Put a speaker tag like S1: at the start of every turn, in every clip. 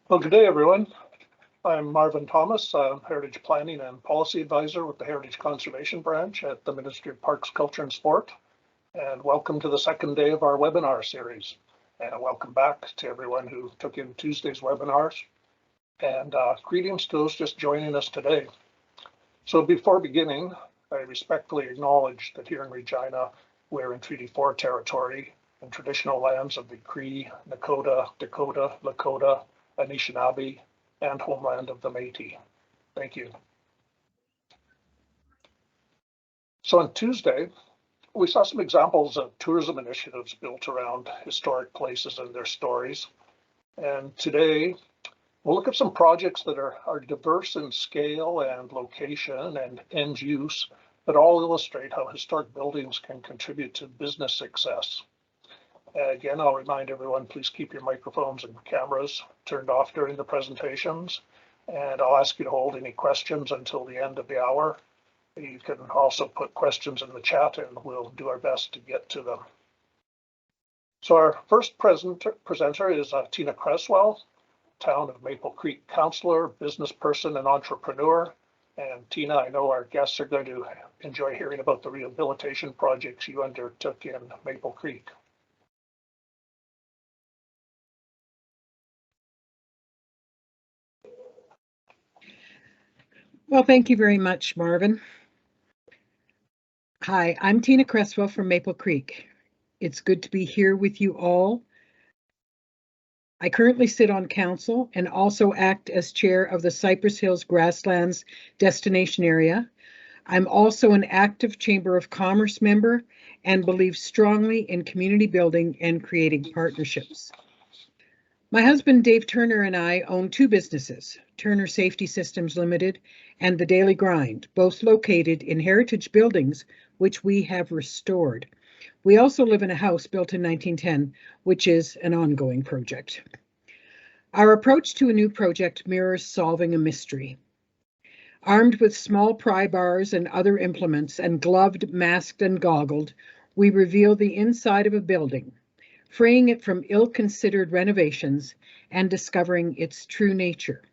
S1: Well, good day, everyone. I'm Marvin Thomas, Heritage Planning and Policy Advisor with the Heritage Conservation Branch at the Ministry of Parks, Culture and Sport. And welcome to the second day of our webinar series. And welcome back to everyone who took in Tuesday's webinars. And greetings to those just joining us today. So before beginning, I respectfully acknowledge that here in Regina, we're in Treaty 4 territory and traditional lands of the Cree, Nakota, Dakota, Lakota, Anishinaabe, and homeland of the Métis. Thank you. So on Tuesday, we saw some examples of tourism initiatives built around historic places and their stories. And today, we'll look at some projects that are diverse in scale and location and end use, but all illustrate how historic buildings can contribute to business success. Again, I'll remind everyone, please keep your microphones and cameras turned off during the presentations. And I'll ask you to hold any questions until the end of the hour. You can also put questions in the chat and we'll do our best to get to them. So our first presenter is Tina Cresswell, Town of Maple Creek counselor, business person, and entrepreneur. And Tina, I know our guests are going to enjoy hearing about the rehabilitation projects you undertook in Maple Creek.
S2: Well, thank you very much, Marvin. Hi, I'm Tina Cresswell from Maple Creek. It's good to be here with you all. I currently sit on council and also act as chair of the Cypress Hills Grasslands Destination Area. I'm also an active Chamber of Commerce member and believe strongly in community building and creating partnerships. My husband, Dave Turner, and I own two businesses, Turner Safety Systems Limited and The Daily Grind, both located in heritage buildings, which we have restored. We also live in a house built in 1910, which is an ongoing project. Our approach to a new project mirrors solving a mystery. Armed with small pry bars and other implements and gloved, masked, and goggled, we reveal the inside of a building, freeing it from ill-considered renovations and discovering its true nature.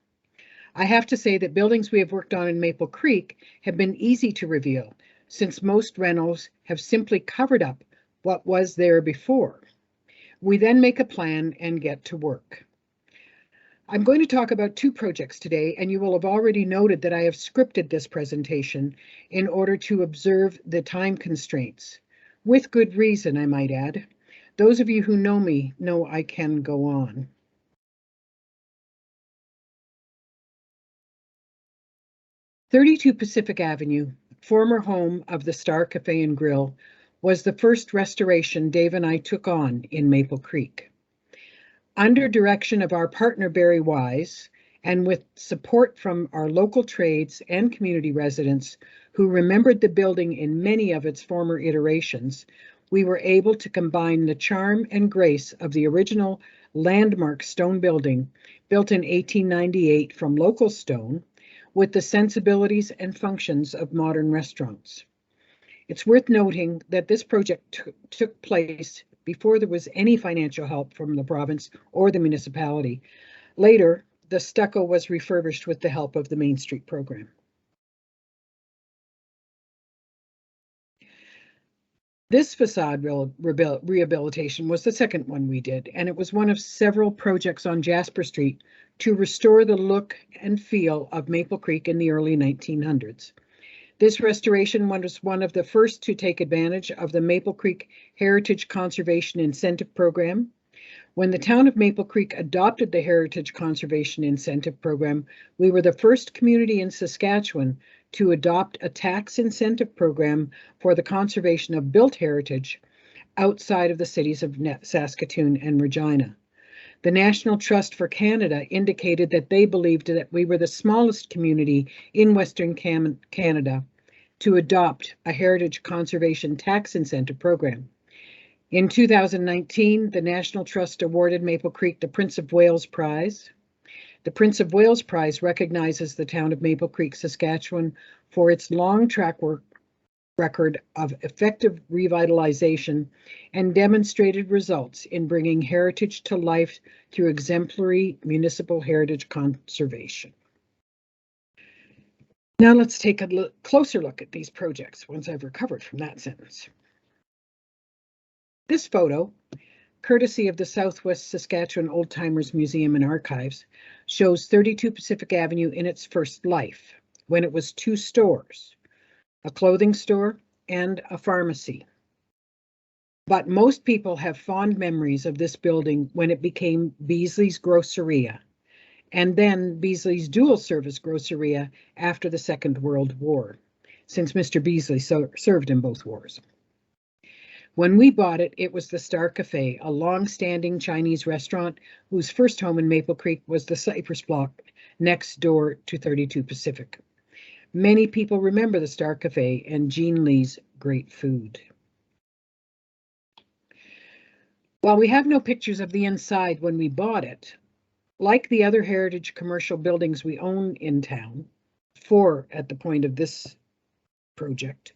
S2: I have to say that buildings we have worked on in Maple Creek have been easy to reveal, since most renos have simply covered up what was there before. We then make a plan and get to work. I'm going to talk about two projects today, and you will have already noted that I have scripted this presentation in order to observe the time constraints. With good reason, I might add. Those of you who know me know I can go on. "32 Pacific Avenue, former home of the Star Cafe and Grill, was the first restoration Dave and I took on in Maple Creek. Under direction of our partner Barry Wise, and with support from our local trades and community residents who remembered the building in many of its former iterations, we were able to combine the charm and grace of the original landmark stone building, built in 1898 from local stone, with the sensibilities and functions of modern restaurants. It's worth noting that this project took place before there was any financial help from the province or the municipality. Later, the stucco was refurbished with the help of the Main Street program. This facade rehabilitation was the second one we did, and it was one of several projects on Jasper Street to restore the look and feel of Maple Creek in the early 1900s. This restoration was one of the first to take advantage of the Maple Creek Heritage Conservation Incentive Program. When the town of Maple Creek adopted the Heritage Conservation Incentive Program, we were the first community in Saskatchewan to adopt a tax incentive program for the conservation of built heritage outside of the cities of Saskatoon and Regina. The National Trust for Canada indicated that they believed that we were the smallest community in Western Canada to adopt a heritage conservation tax incentive program. In 2019, the National Trust awarded Maple Creek the Prince of Wales Prize. The Prince of Wales Prize recognizes the town of Maple Creek, Saskatchewan, for its long track record of effective revitalization and demonstrated results in bringing heritage to life through exemplary municipal heritage conservation. Now let's take a closer look at these projects once I've recovered from that sentence. This photo, courtesy of the Southwest Saskatchewan Old Timers Museum and Archives, shows 32 Pacific Avenue in its first life, when it was 2 stores, a clothing store and a pharmacy. But most people have fond memories of this building when it became Beasley's Groceria, and then Beasley's dual service groceria after the Second World War, since Mr. Beasley served in both wars. When we bought it, it was the Star Cafe, a long-standing Chinese restaurant whose first home in Maple Creek was the Cypress Block next door to 32 Pacific. Many people remember the Star Cafe and Jean Lee's great food. While we have no pictures of the inside when we bought it, like the other heritage commercial buildings we own in town, 4 at the point of this project,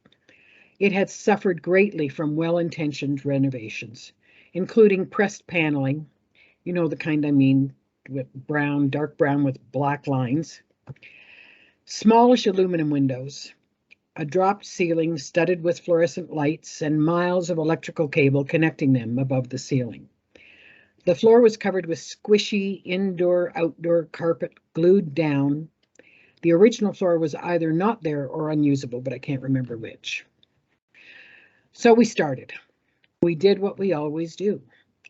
S2: it had suffered greatly from well-intentioned renovations, including pressed paneling, you know the kind I mean, with brown, dark brown with black lines, smallish aluminum windows, a dropped ceiling studded with fluorescent lights and miles of electrical cable connecting them above the ceiling. The floor was covered with squishy indoor-outdoor carpet glued down. The original floor was either not there or unusable, but I can't remember which. So we started. We did what we always do.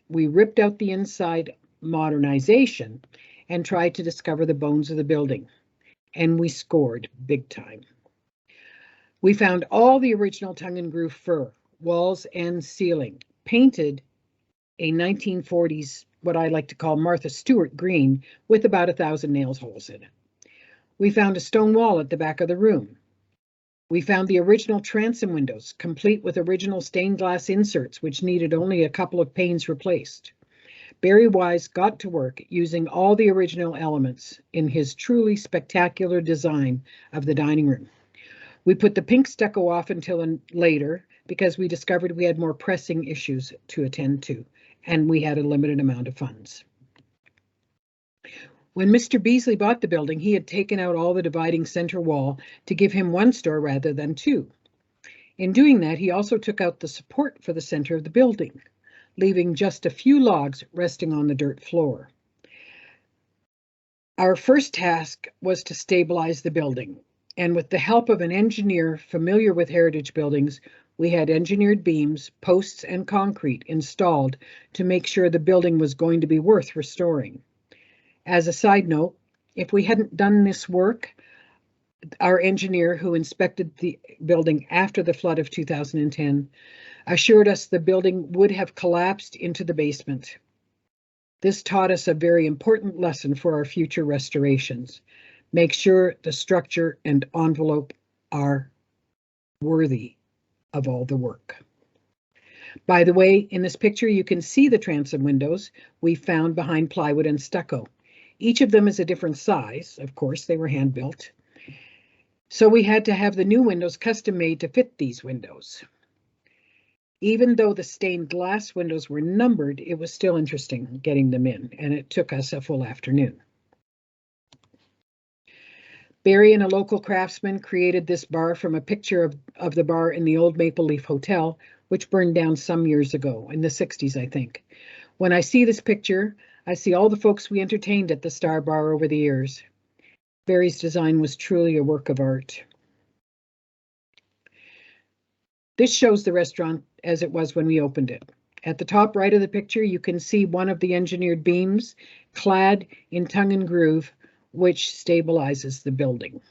S2: We ripped out the inside modernization and tried to discover the bones of the building. And we scored big time. We found all the original tongue and groove fur, walls and ceiling, painted a 1940s, what I like to call Martha Stewart green, with about 1,000 nails holes in it. We found a stone wall at the back of the room. We found the original transom windows, complete with original stained glass inserts, which needed only a couple of panes replaced. Barry Wise got to work using all the original elements in his truly spectacular design of the dining room. We put the pink stucco off until later because we discovered we had more pressing issues to attend to, and we had a limited amount of funds. When Mr. Beasley bought the building, he had taken out all the dividing center wall to give him 1 store rather than 2. In doing that, he also took out the support for the center of the building, leaving just a few logs resting on the dirt floor. Our first task was to stabilize the building, and with the help of an engineer familiar with heritage buildings, we had engineered beams, posts, and concrete installed to make sure the building was going to be worth restoring. As a side note, if we hadn't done this work, our engineer who inspected the building after the flood of 2010 assured us the building would have collapsed into the basement. This taught us a very important lesson for our future restorations. Make sure the structure and envelope are worthy of all the work. By the way, in this picture, you can see the transom windows we found behind plywood and stucco. Each of them is a different size. Of course, they were hand-built. So we had to have the new windows custom-made to fit these windows. Even though the stained glass windows were numbered, it was still interesting getting them in, and it took us a full afternoon. Barry and a local craftsman created this bar from a picture of the bar in the old Maple Leaf Hotel, which burned down some years ago, in the 60s, I think. When I see this picture, I see all the folks we entertained at the Star Bar over the years. Barry's design was truly a work of art. This shows the restaurant as it was when we opened it. At the top right of the picture, you can see one of the engineered beams clad in tongue and groove, which stabilizes the building.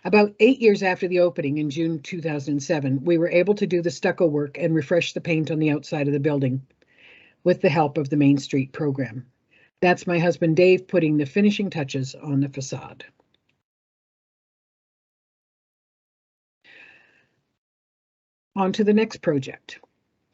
S2: About 8 years after the opening in June 2007, we were able to do the stucco work and refresh the paint on the outside of the building with the help of the Main Street program. That's my husband Dave putting the finishing touches on the facade. On to the next project.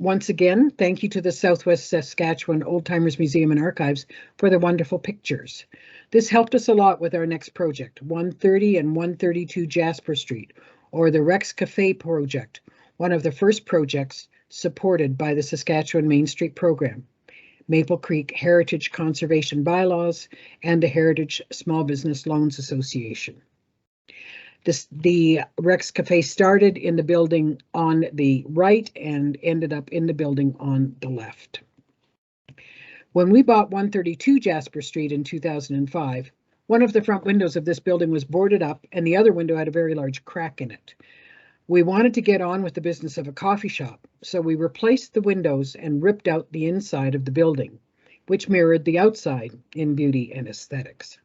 S2: Once again, thank you to the Southwest Saskatchewan Old Timers Museum and Archives for the wonderful pictures. This helped us a lot with our next project, 130 and 132 Jasper Street, or the Rex Cafe project, one of the first projects supported by the Saskatchewan Main Street Program, Maple Creek Heritage Conservation Bylaws, and the Heritage Small Business Loans Association. The Rex Cafe started in the building on the right and ended up in the building on the left. When we bought 132 Jasper Street in 2005, one of the front windows of this building was boarded up and the other window had a very large crack in it. We wanted to get on with the business of a coffee shop, so we replaced the windows and ripped out the inside of the building, which mirrored the outside in beauty and aesthetics.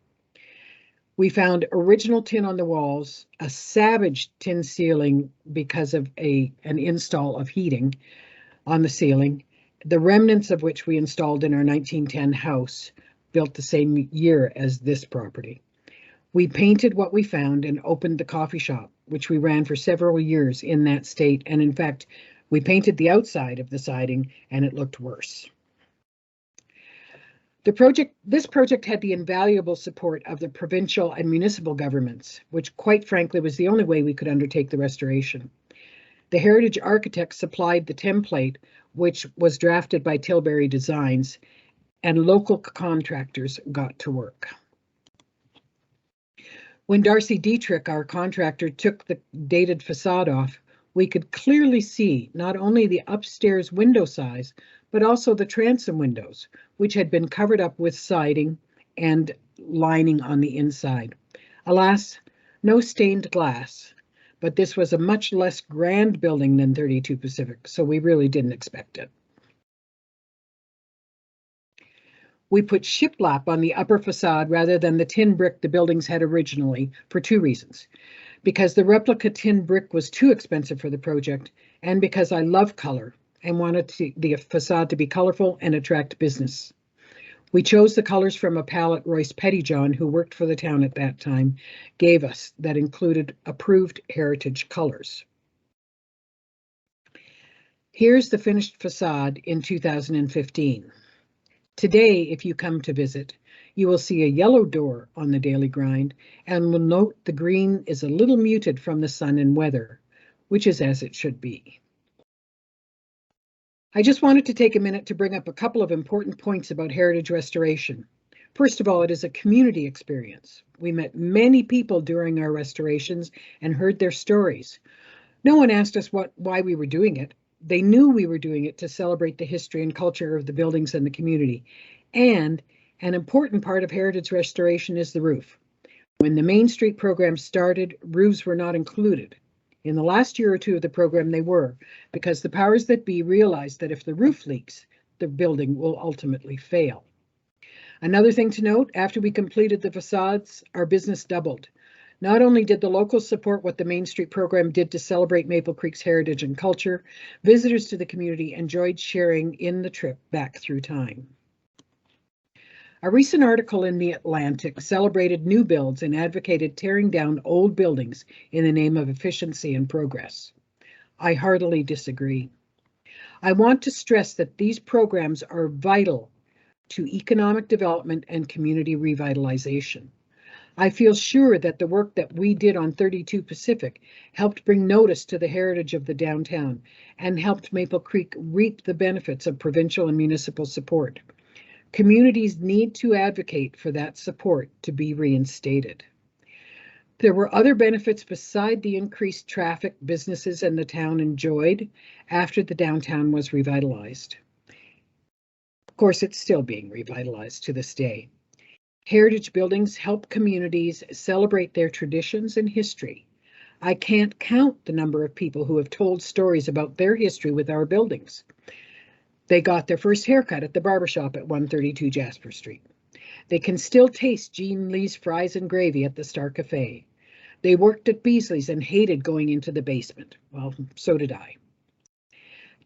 S2: We found original tin on the walls, a savage tin ceiling because of an install of heating on the ceiling, the remnants of which we installed in our 1910 house, built the same year as this property. We painted what we found and opened the coffee shop, which we ran for several years in that state. And in fact, we painted the outside of the siding and it looked worse. This project had the invaluable support of the provincial and municipal governments, which quite frankly was the only way we could undertake the restoration. The heritage architect supplied the template, which was drafted by Tilbury Designs, and local contractors got to work. When Darcy Dietrich, our contractor, took the dated facade off, we could clearly see not only the upstairs window size, but also the transom windows, which had been covered up with siding and lining on the inside. Alas, no stained glass, but this was a much less grand building than 32 Pacific, so we really didn't expect it. We put shiplap on the upper facade rather than the tin brick the buildings had originally for two reasons. Because the replica tin brick was too expensive for the project, and because I love color and wanted the facade to be colorful and attract business. We chose the colors from a palette Royce Pettyjohn, who worked for the town at that time, gave us that included approved heritage colors. Here's the finished facade in 2015. Today, if you come to visit, you will see a yellow door on the daily grind and will note the green is a little muted from the sun and weather, which is as it should be. I just wanted to take a minute to bring up a couple of important points about heritage restoration. First of all, it is a community experience. We met many people during our restorations and heard their stories. No one asked us why we were doing it. They knew we were doing it to celebrate the history and culture of the buildings and the community. And an important part of heritage restoration is the roof. When the Main Street program started, roofs were not included. In the last year or two of the program, they were, because the powers that be realized that if the roof leaks, the building will ultimately fail. Another thing to note, after we completed the facades, our business doubled. Not only did the locals support what the Main Street program did to celebrate Maple Creek's heritage and culture, visitors to the community enjoyed sharing in the trip back through time. A recent article in The Atlantic celebrated new builds and advocated tearing down old buildings in the name of efficiency and progress. I heartily disagree. I want to stress that these programs are vital to economic development and community revitalization. I feel sure that the work that we did on 32 Pacific helped bring notice to the heritage of the downtown and helped Maple Creek reap the benefits of provincial and municipal support. Communities need to advocate for that support to be reinstated. There were other benefits beside the increased traffic businesses in the town enjoyed after the downtown was revitalized. Of course, it's still being revitalized to this day. Heritage buildings help communities celebrate their traditions and history. I can't count the number of people who have told stories about their history with our buildings. They got their first haircut at the barbershop at 132 Jasper Street. They can still taste Jean Lee's fries and gravy at the Star Cafe. They worked at Beasley's and hated going into the basement. Well, so did I.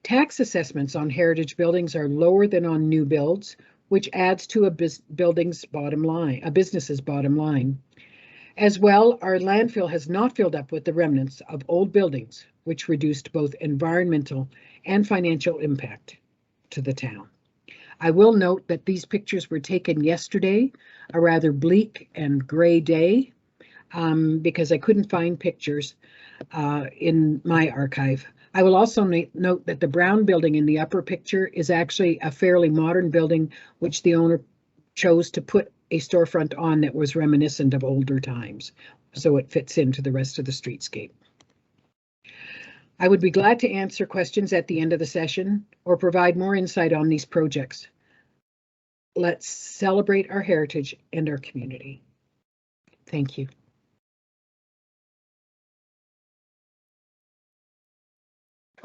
S2: Tax assessments on heritage buildings are lower than on new builds, which adds to a business's bottom line. As well, our landfill has not filled up with the remnants of old buildings, which reduced both environmental and financial impact to the town. I will note that these pictures were taken yesterday, a rather bleak and gray day, because I couldn't find pictures in my archive. I will also note that the brown building in the upper picture is actually a fairly modern building, which the owner chose to put a storefront on that was reminiscent of older times, so it fits into the rest of the streetscape. I would be glad to answer questions at the end of the session or provide more insight on these projects. Let's celebrate our heritage and our community. Thank you.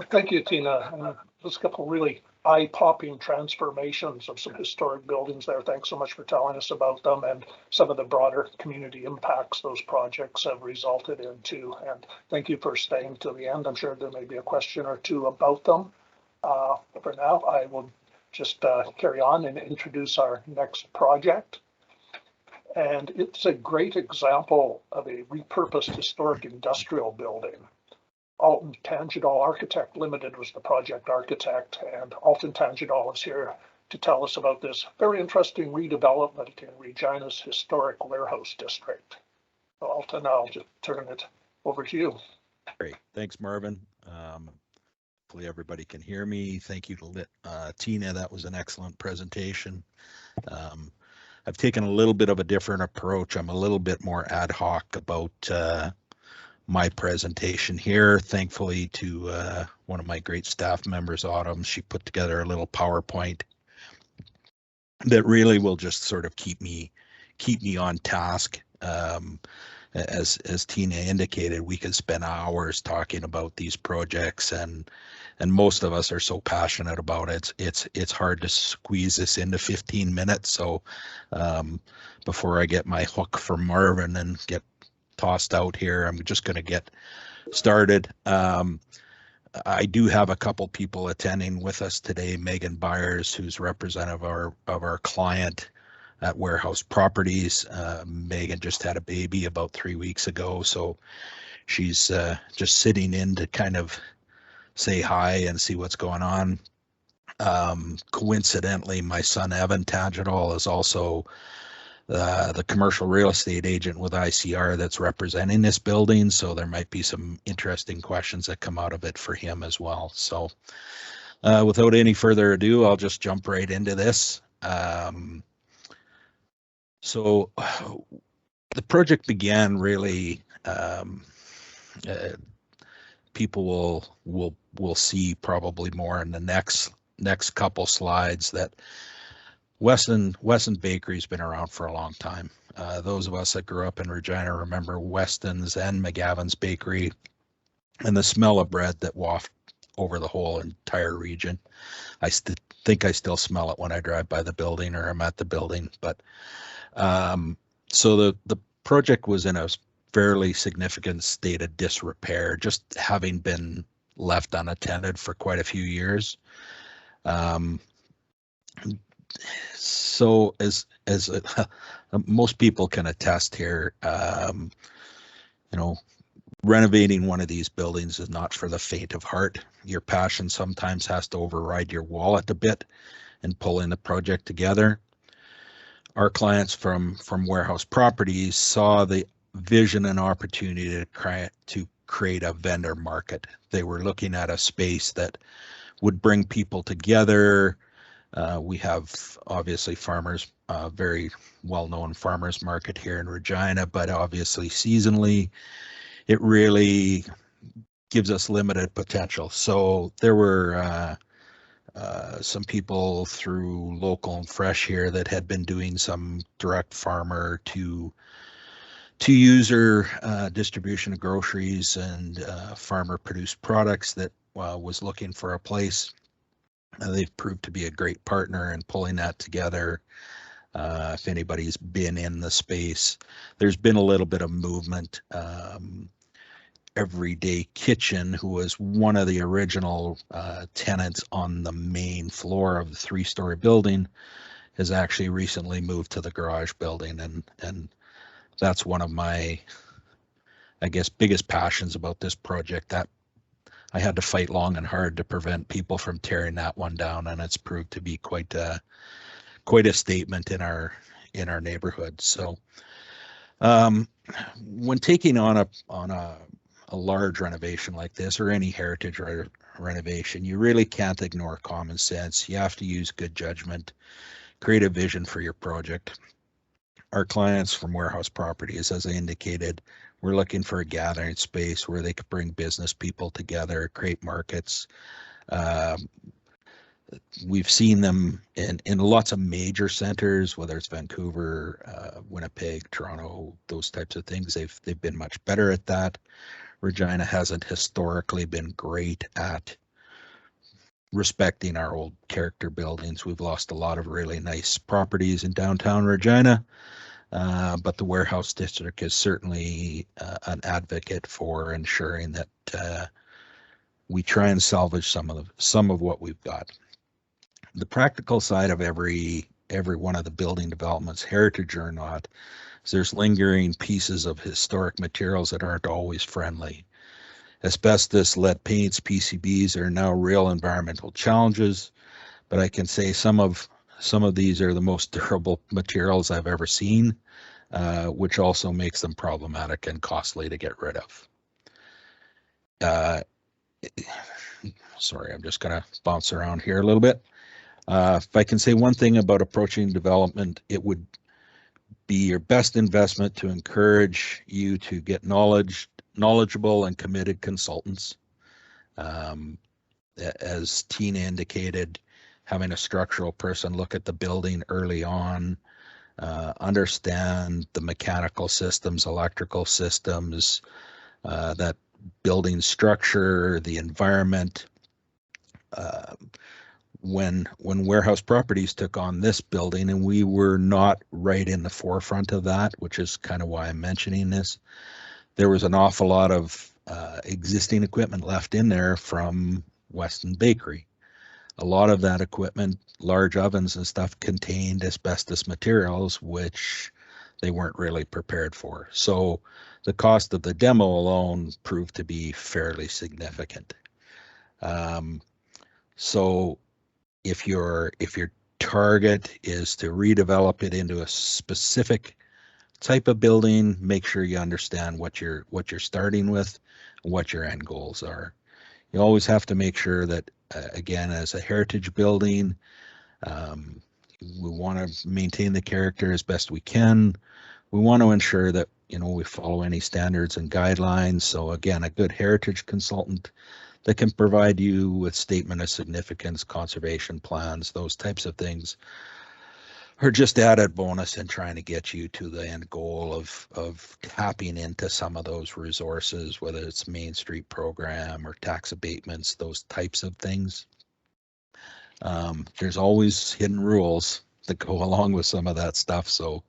S1: Thank you, Tina. There's a couple of really eye-popping transformations of some historic buildings there. Thanks so much for telling us about them and some of the broader community impacts those projects have resulted into. And thank you for staying to the end. I'm sure there may be a question or two about them. For now, I will just carry on and introduce our next project. And it's a great example of a repurposed historic industrial building. Alton Tangedal Architect Limited was the project architect, and Alton Tangedal is here to tell us about this very interesting redevelopment in Regina's historic warehouse district. So Alton, I'll just turn it over to you.
S3: Great, thanks, Marvin. Hopefully everybody can hear me. Thank you to Tina. That was an excellent presentation. I've taken a little bit of a different approach. I'm a little bit more ad hoc about my presentation here. Thankfully to one of my great staff members, Autumn, she put together a little PowerPoint that really will just sort of keep me on task. As Tina indicated, we could spend hours talking about these projects, and most of us are so passionate about it. It's hard to squeeze this into 15 minutes. So before I get my hook from Marvin and get tossed out here, I'm just going to get started. I do have a couple people attending with us today. Megan Byers, who's representative of our client at Warehouse Properties. Megan just had a baby about 3 weeks ago, so she's just sitting in to kind of say hi and see what's going on. Coincidentally, my son Evan Tangedal is also the commercial real estate agent with ICR that's representing this building, so there might be some interesting questions that come out of it for him as well. So without any further ado, I'll just jump right into this. So the project began really, people will see probably more in the next couple slides that Weston Bakery's been around for a long time. Those of us that grew up in Regina remember Weston's and McGavin's Bakery and the smell of bread that wafted over the whole entire region. I think I still smell it when I drive by the building or I'm at the building. But so the project was in a fairly significant state of disrepair, just having been left unattended for quite a few years. So as most people can attest here, renovating one of these buildings is not for the faint of heart. Your passion sometimes has to override your wallet a bit in pulling the project together. Our clients from Warehouse Properties saw the vision and opportunity to create a vendor market. They were looking at a space that would bring people together. We have obviously farmers, very well-known farmers market here in Regina, but obviously seasonally, it really gives us limited potential. So there were some people through Local and Fresh here that had been doing some direct farmer to user distribution of groceries and farmer produced products that was looking for a place. They've proved to be a great partner in pulling that together. If anybody's been in the space, there's been a little bit of movement. Everyday Kitchen, who was one of the original tenants on the main floor of the 3-story building, has actually recently moved to the garage building, and that's one of my, I guess, biggest passions about this project. That I had to fight long and hard to prevent people from tearing that one down, and it's proved to be quite a statement in our neighborhood. So when taking on a large renovation like this, or any heritage renovation, you really can't ignore common sense. You have to use good judgment, create a vision for your project. Our clients from Warehouse Properties, as I indicated, we're looking for a gathering space where they could bring business people together, create markets. We've seen them in lots of major centers, whether it's Vancouver, Winnipeg, Toronto, those types of things. They've been much better at that. Regina hasn't historically been great at respecting our old character buildings. We've lost a lot of really nice properties in downtown Regina, but the Warehouse District is certainly an advocate for ensuring that we try and salvage some of what we've got. The practical side of every one of the building developments, heritage or not, is there's lingering pieces of historic materials that aren't always friendly. Asbestos, lead paints, PCBs are now real environmental challenges, but I can say some of these are the most durable materials I've ever seen, which also makes them problematic and costly to get rid of. Sorry, I'm just going to bounce around here a little bit. If I can say one thing about approaching development, it would be your best investment to encourage you to get knowledgeable and committed consultants. As Tina indicated, having a structural person look at the building early on, understand the mechanical systems, electrical systems, that building structure, the environment. When Warehouse Properties took on this building, and we were not right in the forefront of that, which is kind of why I'm mentioning this, there was an awful lot of existing equipment left in there from Weston Bakery. A lot of that equipment, large ovens and stuff, contained asbestos materials, which they weren't really prepared for. So the cost of the demo alone proved to be fairly significant. So if your target is to redevelop it into a specific type of building, make sure you understand what you're starting with, what your end goals are. You always have to make sure that, again, as a heritage building, we want to maintain the character as best we can. We want to ensure that, we follow any standards and guidelines. So again, a good heritage consultant that can provide you with statement of significance, conservation plans, those types of things, are just added bonus in trying to get you to the end goal of tapping into some of those resources, whether it's Main Street program or tax abatements, those types of things. There's always hidden rules that go along with some of that stuff, so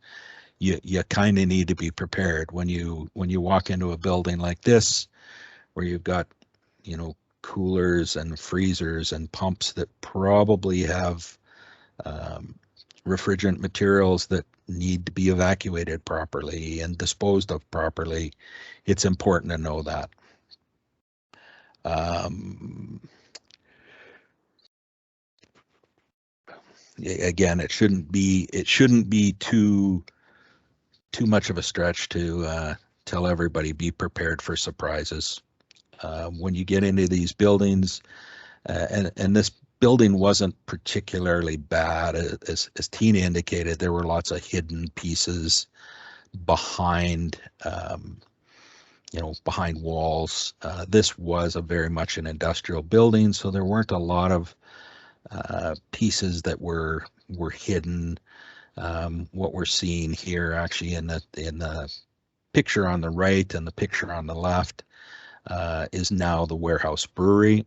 S3: you kind of need to be prepared when you walk into a building like this, where you've got coolers and freezers and pumps that probably have refrigerant materials that need to be evacuated properly and disposed of properly. It's important to know that. Again, it shouldn't be too much of a stretch to tell everybody, be prepared for surprises. When you get into these buildings, and this building wasn't particularly bad, as Tina indicated, there were lots of hidden pieces behind, behind walls. This was very much an industrial building, so there weren't a lot of pieces that were hidden. What we're seeing here, actually, in the picture on the right and the picture on the left, is now the Warehouse Brewery.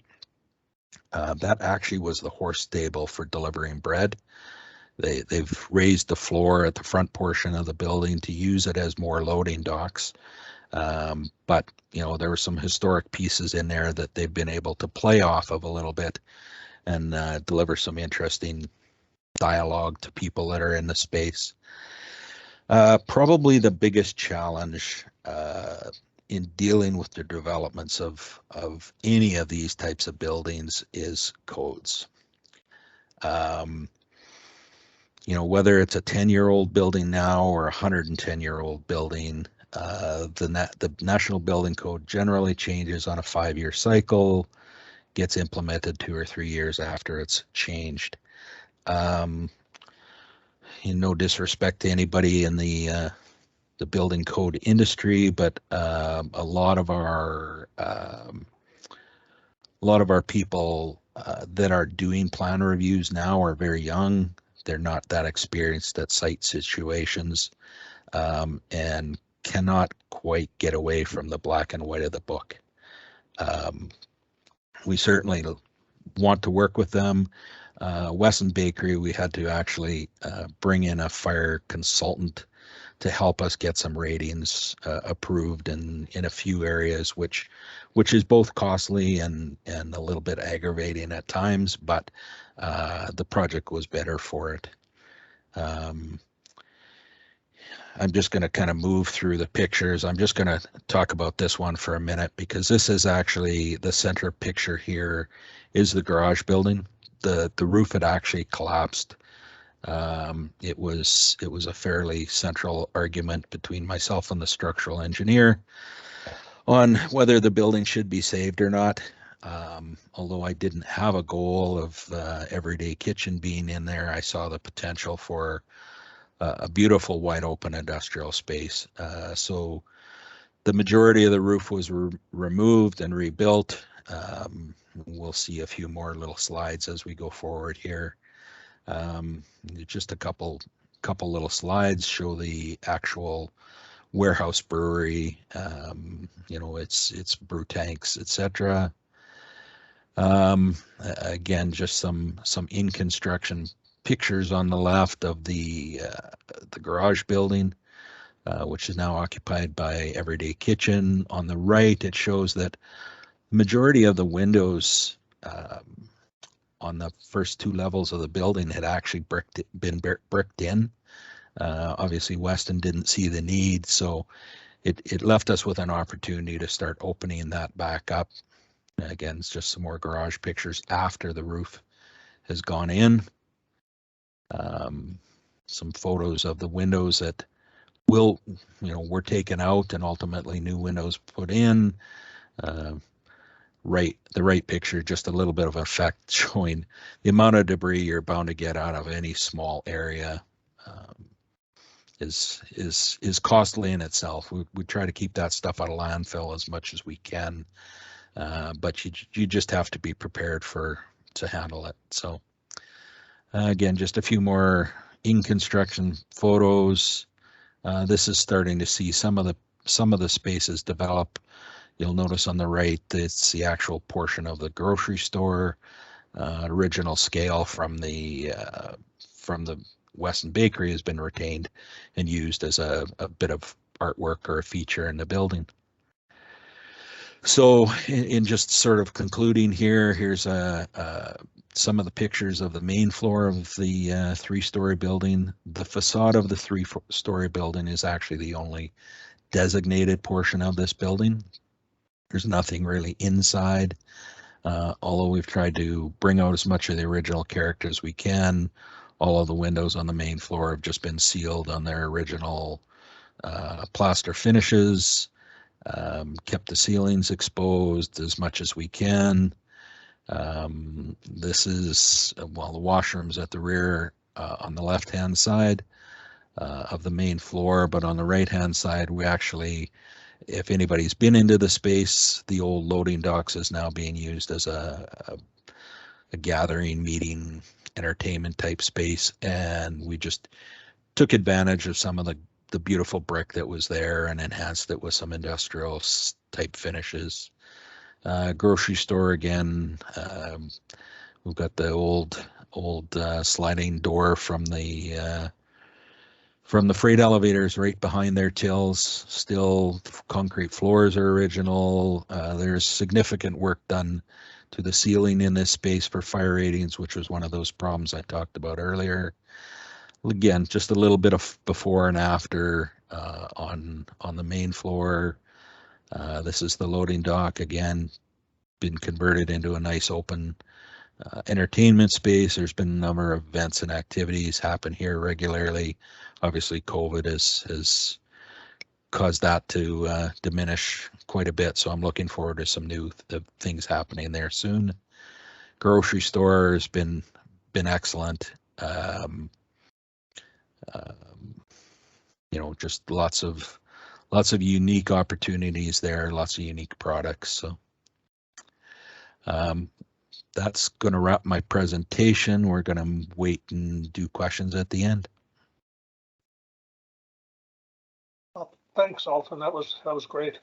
S3: That actually was the horse stable for delivering bread. They've raised the floor at the front portion of the building to use it as more loading docks. But there were some historic pieces in there that they've been able to play off of a little bit and deliver some interesting dialogue to people that are in the space. Probably the biggest challenge in dealing with the developments of any of these types of buildings is codes. You know, whether it's a 10-year-old building now or a 110-year-old building, the National Building Code generally changes on a 5-year cycle, gets implemented 2 or 3 years after it's changed. In no disrespect to anybody in the building code industry, but a lot of our people that are doing plan reviews now are very young. They're not that experienced at site situations, and cannot quite get away from the black and white of the book. We certainly want to work with them. Weston Bakery, we had to actually bring in a fire consultant to help us get some ratings approved in a few areas, which is both costly and a little bit aggravating at times, but the project was better for it. I'm just going to kind of move through the pictures. I'm just going to talk about this one for a minute, because this is actually the center picture here is the garage building. The roof had actually collapsed. It was a fairly central argument between myself and the structural engineer on whether the building should be saved or not. Although I didn't have a goal of everyday kitchen being in there, I saw the potential for a beautiful wide open industrial space. So the majority of the roof was removed and rebuilt. We'll see a few more little slides as we go forward here. Just a couple little slides show the actual warehouse brewery, you know, its brew tanks, etc. Again, just some in construction pictures on the left of the garage building, which is now occupied by Everyday Kitchen. On the right, it shows that the majority of the windows on the first 2 levels of the building had actually been bricked in. Obviously, Weston didn't see the need, so it left us with an opportunity to start opening that back up. Again, it's just some more garage pictures after the roof has gone in. Some photos of the windows that were taken out and ultimately new windows put in. The right picture, just a little bit of effect showing the amount of debris you're bound to get out of any small area is costly in itself. We try to keep that stuff out of landfill as much as we can, but you just have to be prepared to handle it. So again, just a few more in construction photos. This is starting to see some of the spaces develop. You'll notice on the right, it's the actual portion of the grocery store. Original scale from the Weston Bakery has been retained and used as a bit of artwork or a feature in the building. So in just sort of concluding here, here's some of the pictures of the main floor of the 3-story building. The facade of the 3-story building is actually the only designated portion of this building. There's nothing really inside, although we've tried to bring out as much of the original character as we can. All of the windows on the main floor have just been sealed on their original plaster finishes. Kept the ceilings exposed as much as we can. This is, the washrooms at the rear on the left-hand side of the main floor, but on the right-hand side, we actually, if anybody's been into the space, the old loading docks is now being used as a gathering, meeting, entertainment type space, and we just took advantage of some of the beautiful brick that was there and enhanced it with some industrial type finishes. Grocery store again. We've got the old sliding door from the freight elevators right behind their tills. Still, concrete floors are original. There's significant work done to the ceiling in this space for fire ratings, which was one of those problems I talked about earlier. Again, just a little bit of before and after on the main floor. This is the loading dock, again, been converted into a nice open entertainment space. There's been a number of events and activities happen here regularly. Obviously, COVID has caused that to diminish quite a bit, so I'm looking forward to some new things happening there soon. Grocery store has been excellent. You know, just lots of unique opportunities there, lots of unique products. So that's going to wrap my presentation. We're going to wait and do questions at the end.
S1: Well, thanks, Alton. That was great.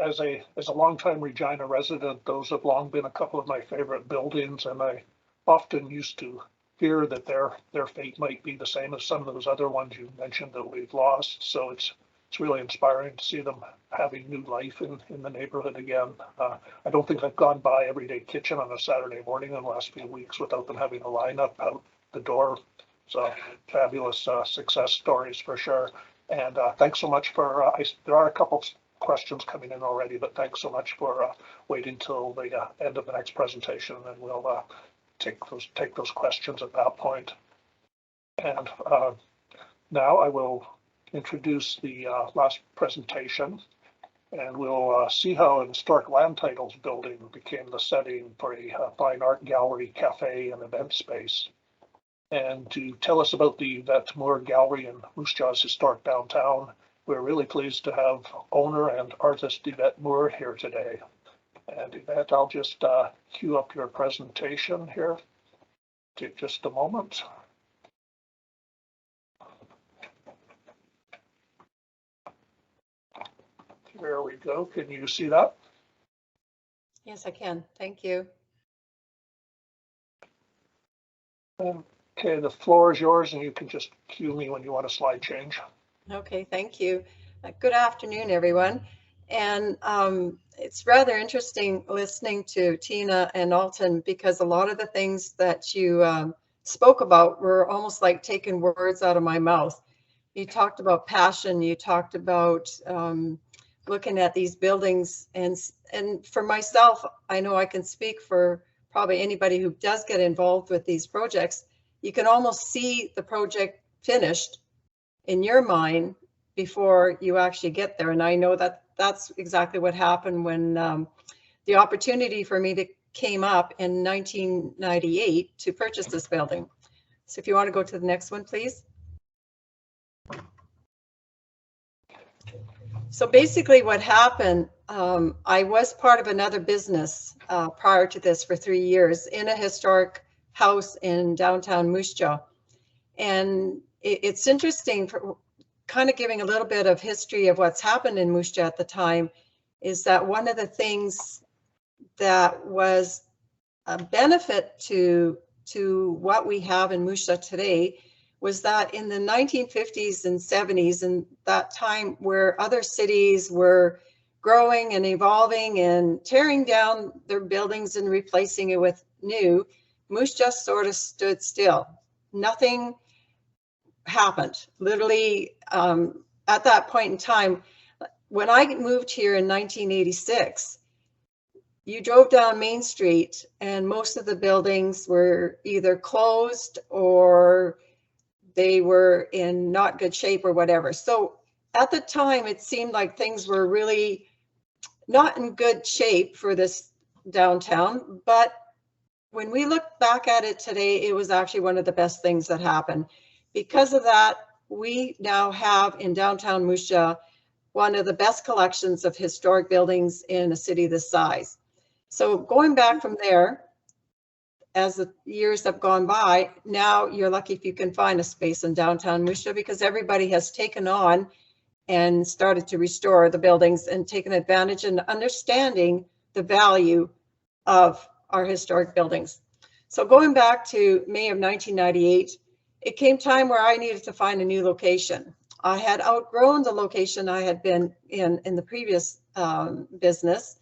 S1: As a longtime Regina resident, those have long been a couple of my favorite buildings, and I often used to fear that their fate might be the same as some of those other ones you mentioned that we've lost. So it's really inspiring to see them having new life in the neighborhood again. I don't think I've gone by Everyday Kitchen on a Saturday morning in the last few weeks without them having a lineup out the door. So fabulous success stories for sure. And thanks so much for, there are a couple questions coming in already, but thanks so much for waiting till the end of the next presentation, and we'll take those questions at that point. And now I will introduce the last presentation, and we'll see how an historic land titles building became the setting for a fine art gallery, cafe, and event space. And to tell us about the Yvette Moore Gallery in Moose Jaw's historic downtown, we're really pleased to have owner and artist Yvette Moore here today. And Yvette, I'll just cue up your presentation here. Take just a moment. There we go. Can you see that?
S4: Yes, I can. Thank you.
S1: Okay, the floor is yours, and you can just cue me when you want a slide change.
S4: Okay, thank you. Good afternoon, everyone. And it's rather interesting listening to Tina and Alton, because a lot of the things that you spoke about were almost like taking words out of my mouth. You talked about passion, you talked about looking at these buildings, and for myself, I know I can speak for probably anybody who does get involved with these projects. You can almost see the project finished in your mind before you actually get there. And I know that that's exactly what happened when the opportunity for me came up in 1998 to purchase this building. So if you want to go to the next one, please. So basically what happened, I was part of another business prior to this for 3 years in a historic house in downtown Moose Jaw. And it's interesting, for kind of giving a little bit of history of what's happened in Moose Jaw at the time, is that one of the things that was a benefit to what we have in Moose Jaw today was that in the 1950s and 70s, and that time where other cities were growing and evolving and tearing down their buildings and replacing it with new, Moose Jaw sort of stood still. Nothing happened. Literally, at that point in time, when I moved here in 1986, you drove down Main Street and most of the buildings were either closed or they were in not good shape or whatever. So at the time, it seemed like things were really not in good shape for this downtown. But when we look back at it today, it was actually one of the best things that happened. Because of that, we now have in downtown Moose Jaw one of the best collections of historic buildings in a city this size. So going back from there, as the years have gone by, now you're lucky if you can find a space in downtown Moose Jaw, because everybody has taken on and started to restore the buildings and taken advantage and understanding the value of our historic buildings. So going back to May of 1998, it came time where I needed to find a new location. I had outgrown the location I had been in the previous business.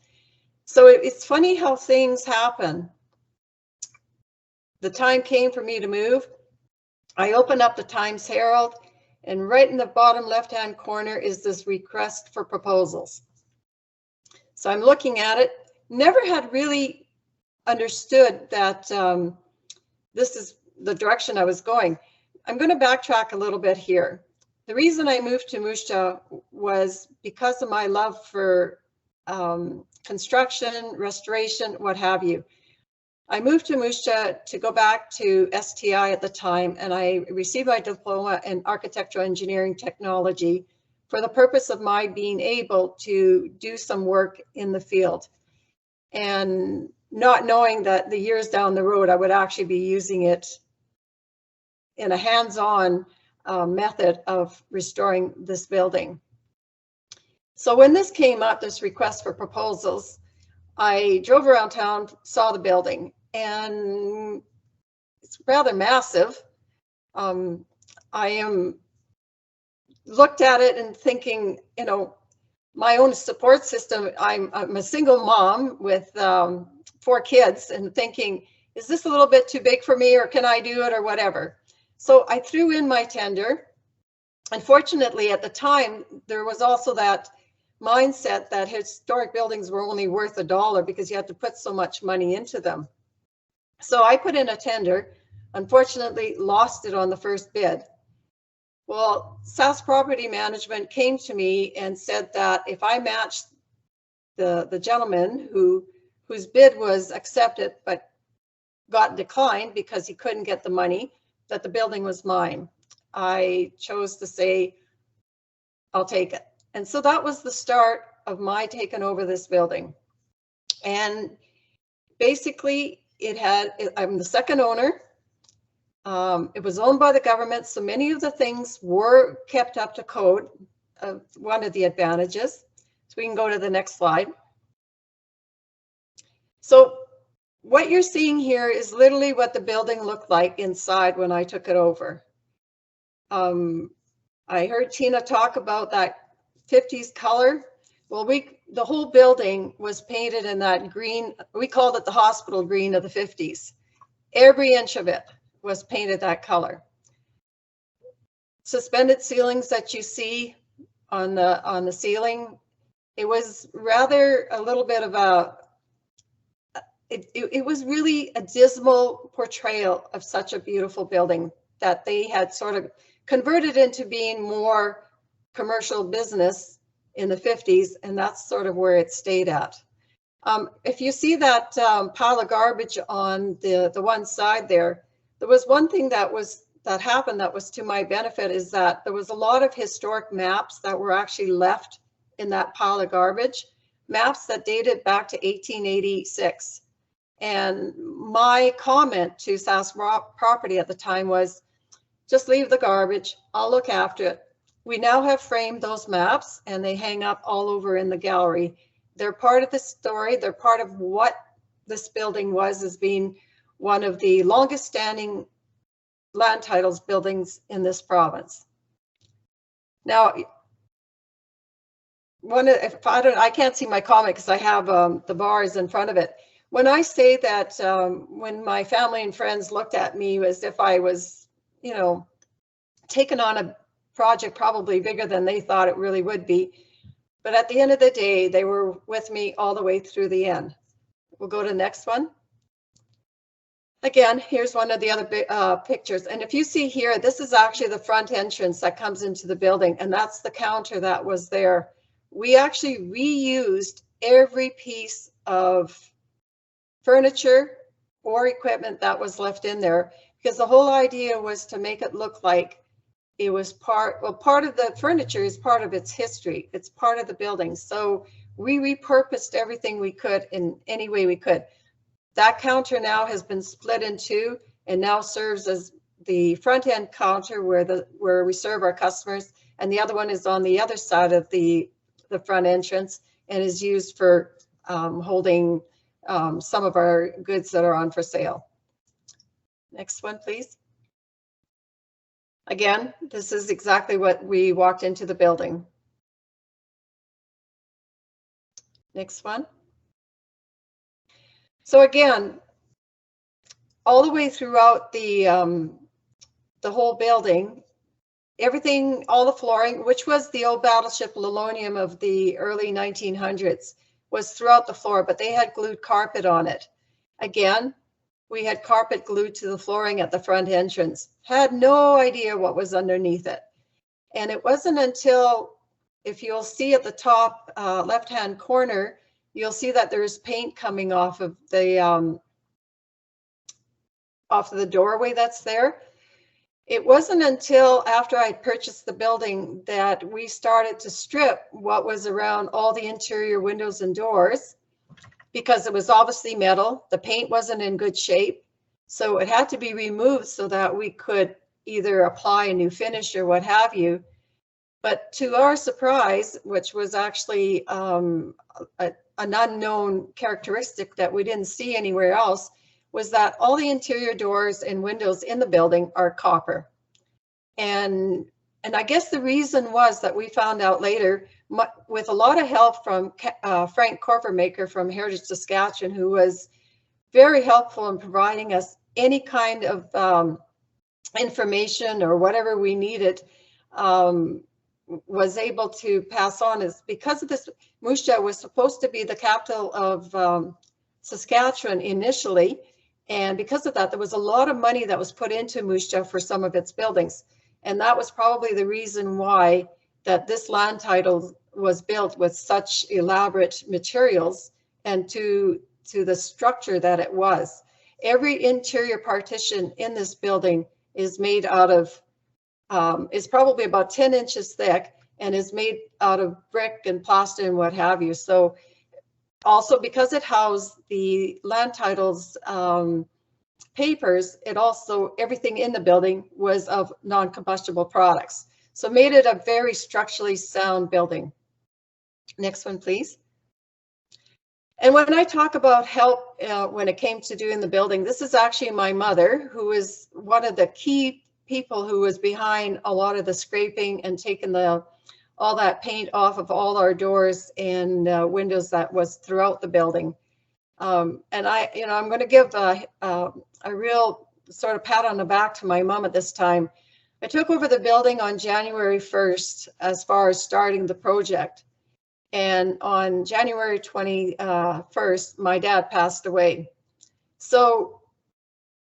S4: So it's funny how things happen. The time came for me to move. I opened up the Times Herald, and right in the bottom left-hand corner is this request for proposals. So I'm looking at it, never had really understood that this is the direction I was going. I'm going to backtrack a little bit here. The reason I moved to Moose Jaw was because of my love for construction, restoration, what have you. I moved to Moose Jaw to go back to STI at the time, and I received my diploma in architectural engineering technology for the purpose of my being able to do some work in the field. And not knowing that the years down the road, I would actually be using it in a hands-on method of restoring this building. So when this came up, this request for proposals, I drove around town, saw the building, and it's rather massive. I looked at it and thinking, you know, my own support system, I'm a single mom with 4 kids, and thinking, is this a little bit too big for me, or can I do it, or whatever? So I threw in my tender. Unfortunately, at the time, there was also that mindset that historic buildings were only worth $1 because you had to put so much money into them. So I put in a tender, unfortunately lost it on the first bid. Well, Sask Property Management came to me and said that if I matched the gentleman whose bid was accepted but got declined because he couldn't get the money, that the building was mine. I chose to say, I'll take it. And so that was the start of my taking over this building. And basically I'm the second owner. It was owned by the government, so many of the things were kept up to code, one of the advantages. So we can go to the next slide. So what you're seeing here is literally what the building looked like inside when I took it over. I heard Tina talk about that 50s color. Well, the whole building was painted in that green. We called it the hospital green of the 50s. Every inch of it was painted that color. Suspended ceilings that you see on the ceiling, it was rather a little bit of it was really a dismal portrayal of such a beautiful building that they had sort of converted into being more commercial business in the 50s, and that's sort of where it stayed at. If you see that pile of garbage on the one side there was one thing that happened that was to my benefit, is that there was a lot of historic maps that were actually left in that pile of garbage, maps that dated back to 1886. And my comment to Sask Property at the time was, just leave the garbage, I'll look after it. We now have framed those maps and they hang up all over in the gallery. They're part of the story. They're part of what this building was, as being one of the longest standing land titles buildings in this province. Now, I can't see my comment because I have the bars in front of it. When I say that, when my family and friends looked at me as if I was, you know, taking on a project probably bigger than they thought it really would be. But at the end of the day, they were with me all the way through the end. We'll go to the next one. Again, here's one of the other pictures. And if you see here, this is actually the front entrance that comes into the building, and that's the counter that was there. We actually reused every piece of furniture or equipment that was left in there, because the whole idea was to make it look like it was part of the furniture is part of its history. It's part of the building. So we repurposed everything we could in any way we could. That counter now has been split in two and now serves as the front end counter where we serve our customers, and the other one is on the other side of the front entrance and is used for holding some of our goods that are on for sale. Next one, please. Again, this is exactly what we walked into the building. Next one. So again, all the way throughout the whole building, everything, all the flooring, which was the old battleship linoleum of the early 1900s, was throughout the floor, but they had glued carpet on it. Again, we had carpet glued to the flooring at the front entrance. Had no idea what was underneath it. And it wasn't until, if you'll see at the top left-hand corner, you'll see that there's paint coming off of the doorway that's there. It wasn't until after I purchased the building that we started to strip what was around all the interior windows and doors, because it was obviously metal. The paint wasn't in good shape. So it had to be removed so that we could either apply a new finish or what have you. But to our surprise, which was actually an unknown characteristic that we didn't see anywhere else, was that all the interior doors and windows in the building are copper. And I guess the reason was that we found out later, with a lot of help from Frank Korvermaker from Hindered, Saskatchewan, who was very helpful in providing us any kind of information or whatever we needed, was able to pass on, is because of this. Moose Jaw was supposed to be the capital of Saskatchewan initially, and because of that, there was a lot of money that was put into Moose Jaw for some of its buildings, and that was probably the reason why that this land title was built with such elaborate materials and to the structure that it was. Every interior partition in this building is made out of is probably about 10 inches thick and is made out of brick and plaster and what have you. So also, because it housed the land titles papers, it also, everything in the building was of non-combustible products. So made it a very structurally sound building. Next one, please. And when I talk about help when it came to doing the building, this is actually my mother, who is one of the key people who was behind a lot of the scraping and taking all that paint off of all our doors and windows that was throughout the building. And I'm going to give a real sort of pat on the back to my mom at this time. I took over the building on January 1st as far as starting the project. And on January 21st, my dad passed away. So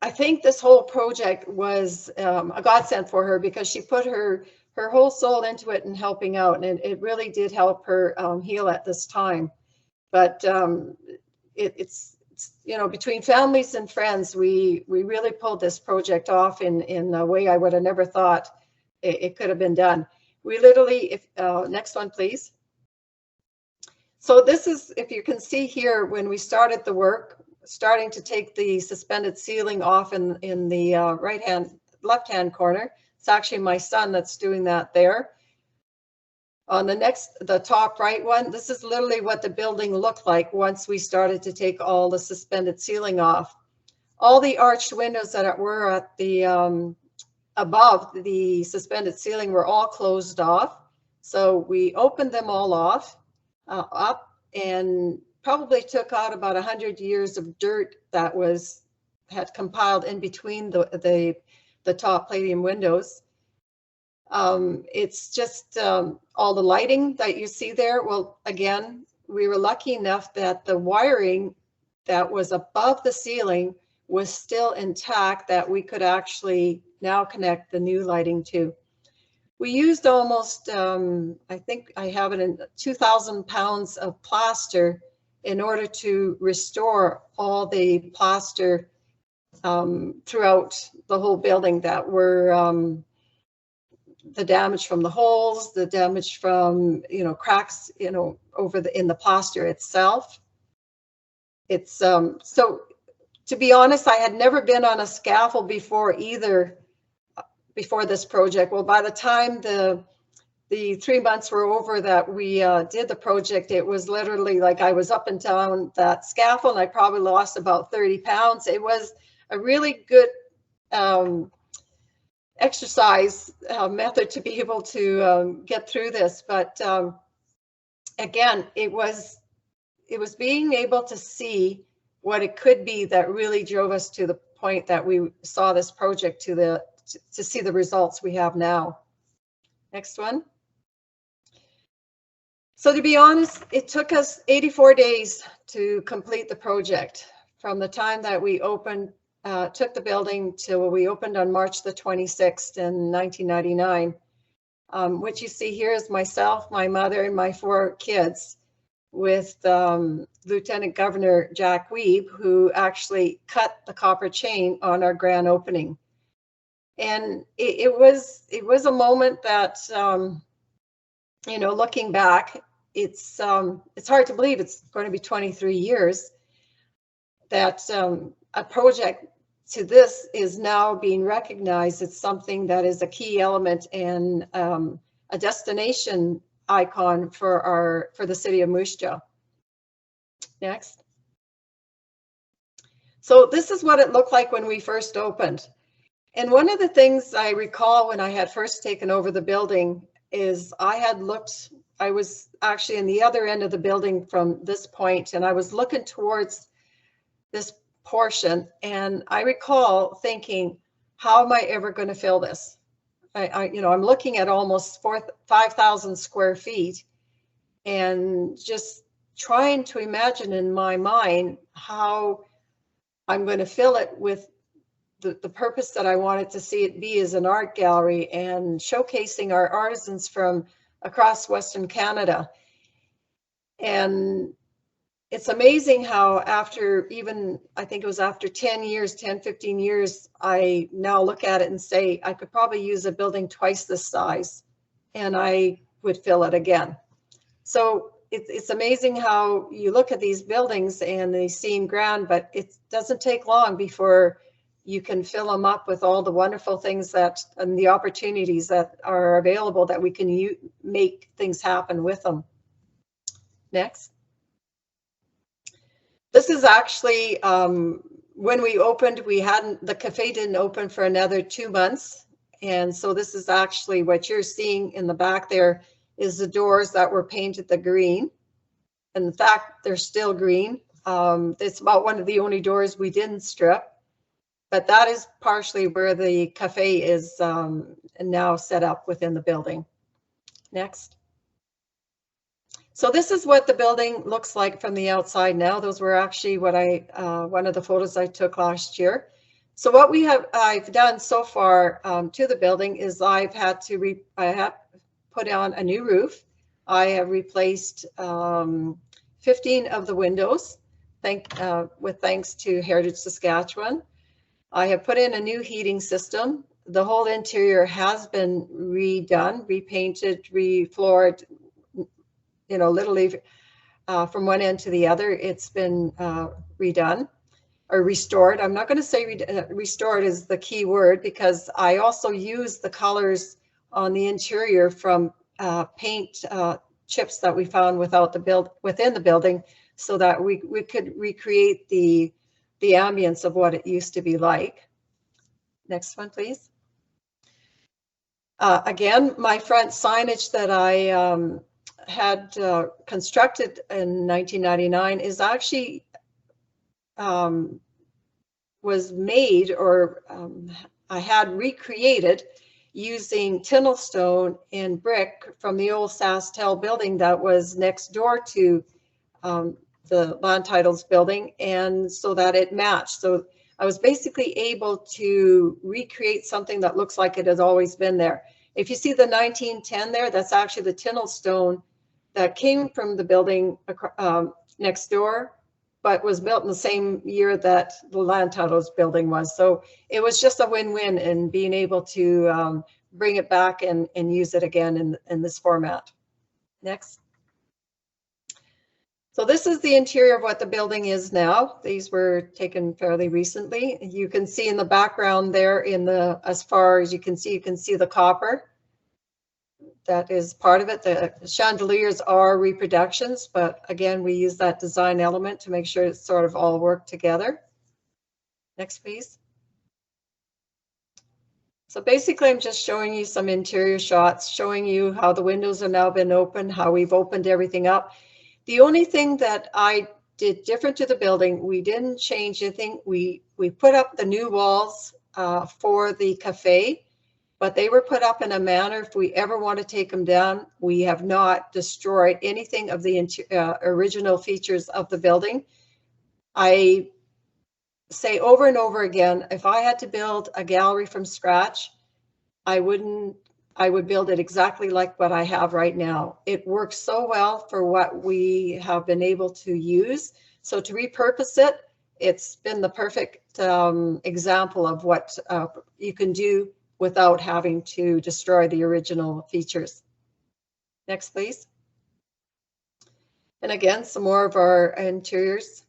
S4: I think this whole project was a godsend for her, because she put her whole soul into it and helping out, and it really did help her heal at this time. But it's between families and friends, we really pulled this project off in a way I would have never thought it could have been done. We literally, next one, please. So this is, if you can see here, when we started the work, starting to take the suspended ceiling off in the left-hand corner. It's actually my son that's doing that there. On the top right one, this is literally what the building looked like once we started to take all the suspended ceiling off. All the arched windows that were at the above the suspended ceiling were all closed off. So we opened them all off, up, and probably took out about 100 years of dirt that had compiled in between the top palladium windows. It's just all the lighting that you see there. Well, again, we were lucky enough that the wiring that was above the ceiling was still intact, that we could actually now connect the new lighting to. We used almost, I think I have it in 2,000 pounds of plaster in order to restore all the plaster throughout the whole building that were the damage from the holes, the damage from cracks in the plaster itself. It's so, to be honest, I had never been on a scaffold before either, before this project. Well, by the time the 3 months were over that we did the project, it was literally like I was up and down that scaffold, and I probably lost about 30 pounds. It was a really good exercise method to be able to get through this. But again, it was being able to see what it could be that really drove us to the point that we saw this project to see the results we have now. Next one. So to be honest, it took us 84 days to complete the project from the time that we opened, took the building till we opened on March the 26th in 1999. What you see here is myself, my mother, and my 4 kids with Lieutenant Governor Jack Weeb, who actually cut the copper chain on our grand opening. And it was a moment that, you know, looking back, it's hard to believe it's going to be 23 years that a project to this is now being recognized. It's something that is a key element and a destination icon for the city of Moose Jaw. Next. So this is what it looked like when we first opened. And one of the things I recall when I had first taken over the building is I was actually in the other end of the building from this point, and I was looking towards this portion, and I recall thinking, how am I ever going to fill this? You know, I'm looking at almost 5,000 square feet and just trying to imagine in my mind how I'm going to fill it with the purpose that I wanted to see it be as an art gallery and showcasing our artisans from across Western Canada. And it's amazing how after even, I think it was after 10 years, 10, 15 years, I now look at it and say, I could probably use a building twice this size and I would fill it again. So it's amazing how you look at these buildings and they seem grand, but it doesn't take long before you can fill them up with all the wonderful things that and the opportunities that are available that we can make things happen with them. Next. This is actually when we opened, the cafe didn't open for another 2 months. And so this is actually what you're seeing in the back there is the doors that were painted the green. In fact, they're still green. It's about one of the only doors we didn't strip. But that is partially where the cafe is now set up within the building. Next. So this is what the building looks like from the outside now. Those were actually what one of the photos I took last year. So what I've done so far to the building is I have put on a new roof. I have replaced 15 of the windows, thanks to Heritage Saskatchewan. I have put in a new heating system. The whole interior has been redone, repainted, refloored, you know, literally from one end to the other. It's been redone or restored. I'm not going to say restored is the key word because I also use the colors on the interior from paint chips that we found within the building so that we could recreate the ambience of what it used to be like. Next one, please. Again, my front signage that I had constructed in 1999 is actually was made or I had recreated using tinnel stone and brick from the old SaskTel building that was next door to the land titles building, and so that it matched. So I was basically able to recreate something that looks like it has always been there. If you see the 1910 there, that's actually the tinnel stone that came from the building next door, but was built in the same year that the land titles building was. So it was just a win-win in being able to bring it back and use it again in this format. Next. So this is the interior of what the building is now. These were taken fairly recently. You can see in the background there as far as you can see the copper. That is part of it. The chandeliers are reproductions, but again, we use that design element to make sure it's sort of all work together. Next, please. So basically, I'm just showing you some interior shots, showing you how the windows have now been opened, how we've opened everything up. The only thing that I did different to the building, we didn't change anything. We put up the new walls for the cafe, but they were put up in a manner, if we ever want to take them down, we have not destroyed anything of the original features of the building. I say over and over again, if I had to build a gallery from scratch, I would build it exactly like what I have right now. It works so well for what we have been able to use. So to repurpose it, it's been the perfect example of what you can do without having to destroy the original features. Next, please. And again, some more of our interiors.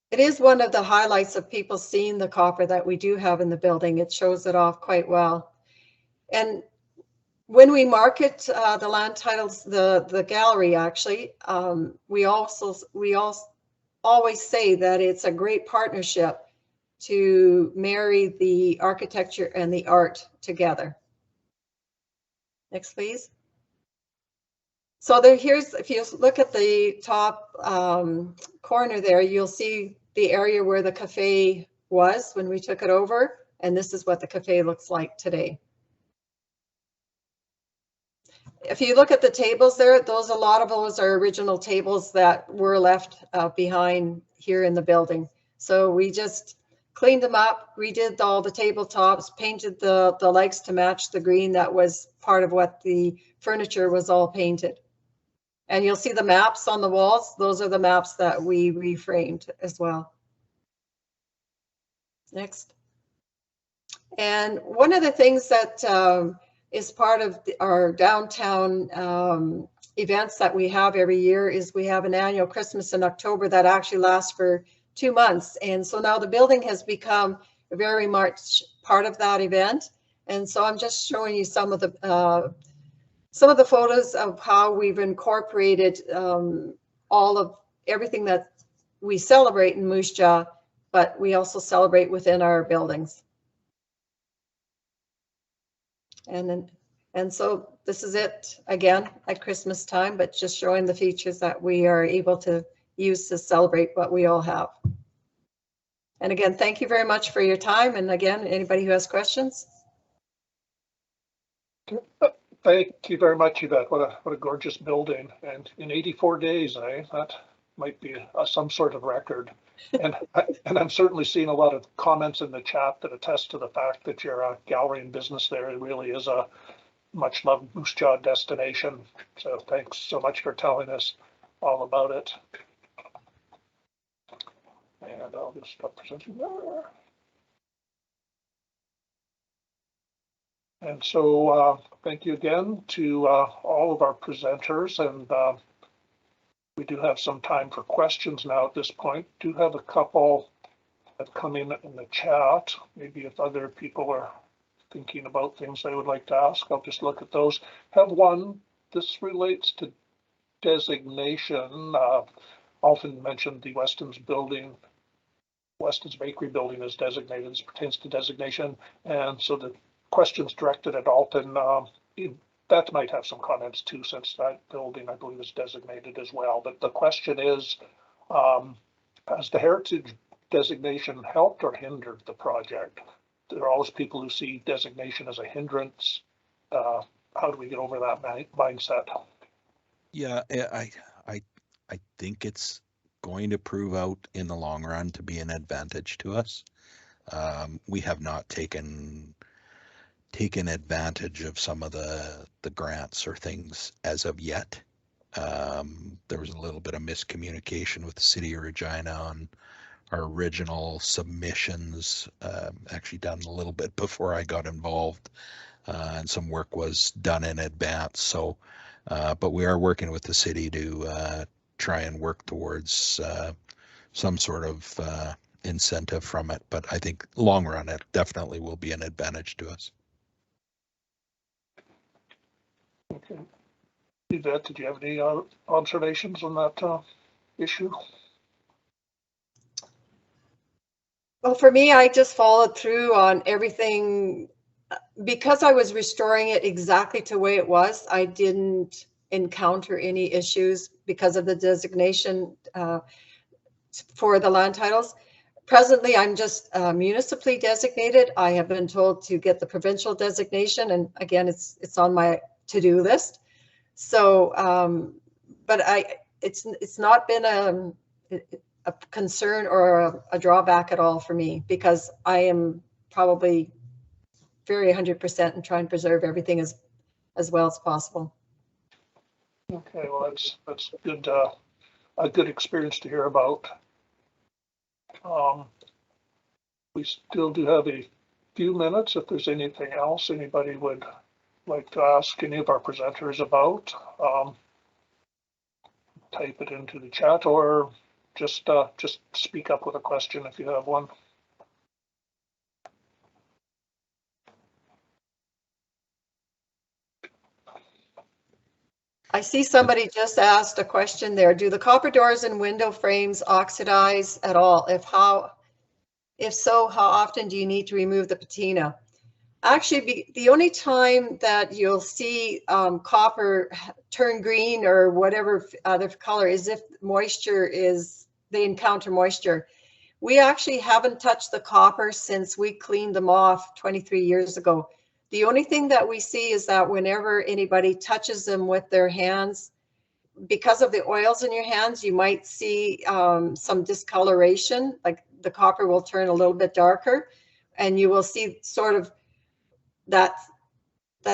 S4: It is one of the highlights of people seeing the copper that we do have in the building. It shows it off quite well. And when we market the land titles, the gallery actually, we always say that it's a great partnership to marry the architecture and the art together. Next, please. So here's, if you look at the top corner there, you'll see the area where the cafe was when we took it over, and this is what the cafe looks like today. If you look at the tables there, a lot of those are original tables that were left behind here in the building. So we just cleaned them up, redid all the tabletops, painted the legs to match the green. That was part of what the furniture was all painted. And you'll see the maps on the walls. Those are the maps that we reframed as well. Next. And one of the things that is part of our downtown events that we have every year is we have an annual Christmas in October that actually lasts for 2 months. And so now the building has become very much part of that event. And so I'm just showing you some of the photos of how we've incorporated all of everything that we celebrate in Moose Jaw, but we also celebrate within our buildings. And so this is it again at Christmas time, but just showing the features that we are able to use to celebrate what we all have. And again, thank you very much for your time. And again, anybody who has questions.
S1: Thank you very much, Yvette. What a gorgeous building. And in 84 days, that might be some sort of record. And I'm certainly seeing a lot of comments in the chat that attest to the fact that your gallery and business there really is a much loved Moose Jaw destination. So thanks so much for telling us all about it. And I'll just stop presenting there. And so thank you again to all of our presenters, and we do have some time for questions now at this point. Do have a couple that come in the chat. Maybe if other people are thinking about things they would like to ask, I'll just look at those. Have one. This relates to designation. Often mentioned the Weston's building. Weston's Bakery building is designated. This pertains to designation, and so the questions directed at Alton. That might have some comments too, since that building, I believe, is designated as well. But the question is, has the heritage designation helped or hindered the project? There are always people who see designation as a hindrance. How do we get over that mindset?
S3: Yeah, I think it's going to prove out in the long run to be an advantage to us. We have not taken advantage of some of the grants or things as of yet. There was a little bit of miscommunication with the City of Regina on our original submissions, actually done a little bit before I got involved, and some work was done in advance. So, but we are working with the city to try and work towards some sort of incentive from it. But I think long run, it definitely will be an advantage to us.
S1: Okay. Yvette, did you have any observations on that issue?
S4: Well, for me, I just followed through on everything. Because I was restoring it exactly to the way it was, I didn't encounter any issues because of the designation for the land titles. presently I'm just municipally designated. I have been told to get the provincial designation, and again, it's on my to-do list. So, but it's not been a concern or a drawback at all for me, because I am probably very 100% and try and preserve everything as well as possible.
S1: Okay, well, that's good, a good experience to hear about. We still do have a few minutes. If there's anything else anybody would like to ask any of our presenters about, type it into the chat, or just speak up with a question if you have one.
S4: I see somebody just asked a question there. Do the copper doors and window frames oxidize at all? If so, how often do you need to remove the patina? Actually, the only time that you'll see copper turn green or whatever other color is if they encounter moisture. We actually haven't touched the copper since we cleaned them off 23 years ago. The only thing that we see is that whenever anybody touches them with their hands, because of the oils in your hands, you might see some discoloration, like the copper will turn a little bit darker, and you will see sort of that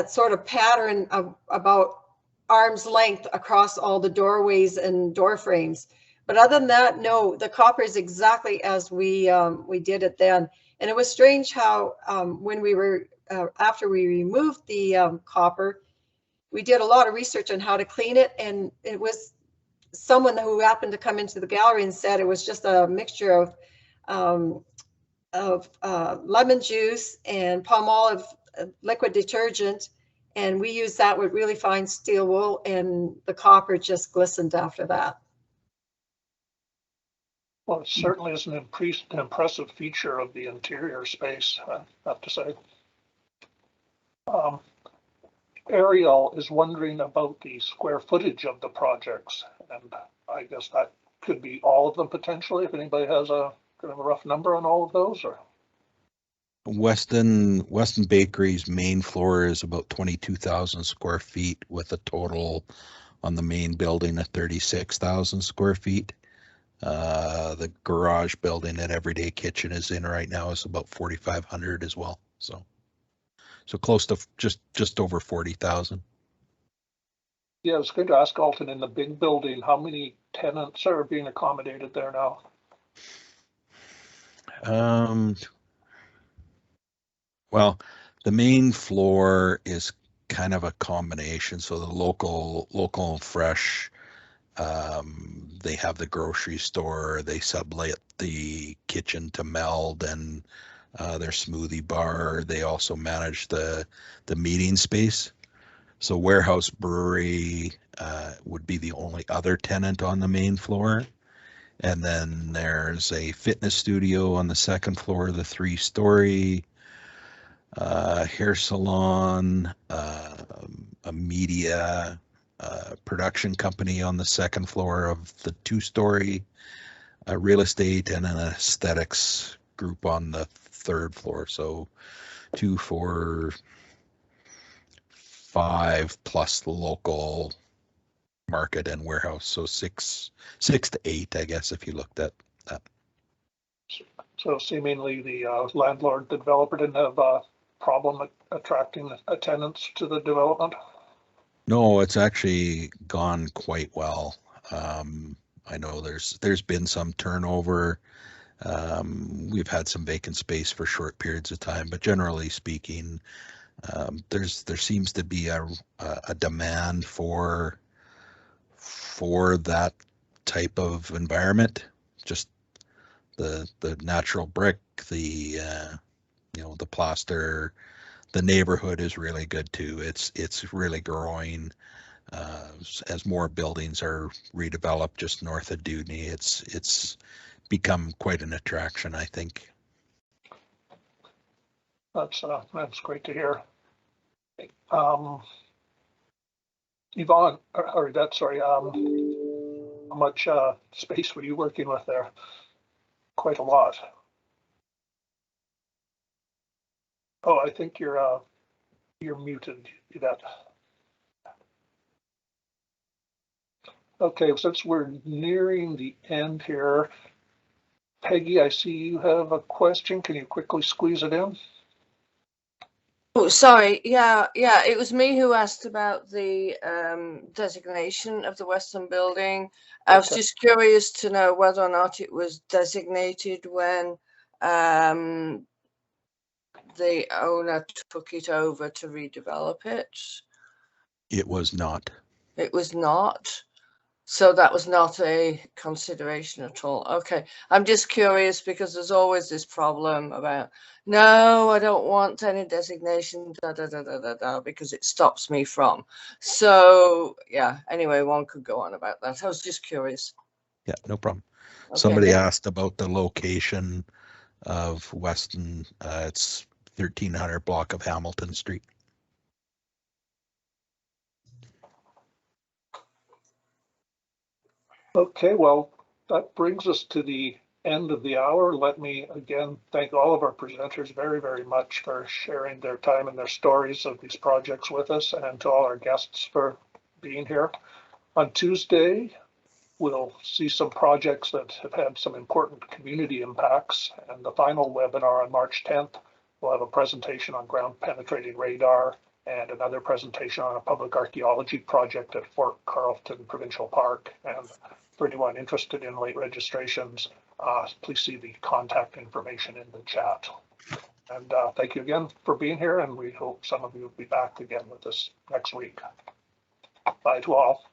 S4: sort of pattern of about arm's length across all the doorways and door frames. But other than that, no, the copper is exactly as we did it then. And it was strange how when we were after we removed the copper, we did a lot of research on how to clean it, and it was someone who happened to come into the gallery and said it was just a mixture of lemon juice and palm olive liquid detergent, and we used that with really fine steel wool, and the copper just glistened after that.
S1: Well, it certainly is an impressive feature of the interior space, I have to say. Ariel is wondering about the square footage of the projects, and I guess that could be all of them potentially, if anybody has a kind of a rough number on all of those, or?
S3: Weston Bakery's main floor is about 22,000 square feet, with a total on the main building of 36,000 square feet. The garage building that Everyday Kitchen is in right now is about 4,500 as well. So close to just over 40,000.
S1: Yeah, I was going to ask Alton, in the big building, how many tenants are being accommodated there now?
S3: Well, the main floor is kind of a combination. So the local and fresh, they have the grocery store, they sublet the kitchen to Meld and their smoothie bar. They also manage the meeting space. So Warehouse Brewery would be the only other tenant on the main floor. And then there's a fitness studio on the second floor of the 3-story, hair salon, a media production company on the second floor of the 2-story, a real estate and an aesthetics group on the 3rd floor. So 2, 4, 5 plus the local market and warehouse. So 6 to 8, I guess, if you looked at that.
S1: So seemingly the landlord, the developer didn't have a problem attracting tenants to the development?
S3: No, it's actually gone quite well. I know there's been some turnover. We've had some vacant space for short periods of time, but generally speaking, there seems to be a demand for that type of environment. Just the natural brick, the plaster. The neighborhood is really good too. It's really growing as more buildings are redeveloped just north of Dewdney. It's become quite an attraction, I think.
S1: That's great to hear. Yvonne, or that, sorry, how much space were you working with there? Quite a lot. Oh, I think you're muted, Yvette. Okay, since we're nearing the end here, Peggy, I see you have a question. Can you quickly squeeze it in?
S5: Oh, sorry. Yeah, it was me who asked about the designation of the Western building. I was just curious to know whether or not it was designated when the owner took it over to redevelop it.
S3: It was not.
S5: It was not. So that was not a consideration at all. Okay. I'm just curious because there's always this problem about, no, I don't want any designation, because it stops me from. So yeah, anyway, one could go on about that. I was just curious.
S3: Yeah, no problem.
S5: Okay.
S3: Somebody asked about the location of Weston. It's 1300 block of Hamilton Street.
S1: Okay, well, that brings us to the end of the hour. Let me again thank all of our presenters very, very much for sharing their time and their stories of these projects with us, and to all our guests for being here. On Tuesday, we'll see some projects that have had some important community impacts, and the final webinar on March 10th, we'll have a presentation on ground penetrating radar and another presentation on a public archaeology project at Fort Carlton Provincial Park. And for anyone interested in late registrations, please see the contact information in the chat. And thank you again for being here, and we hope some of you will be back again with us next week. Bye to all.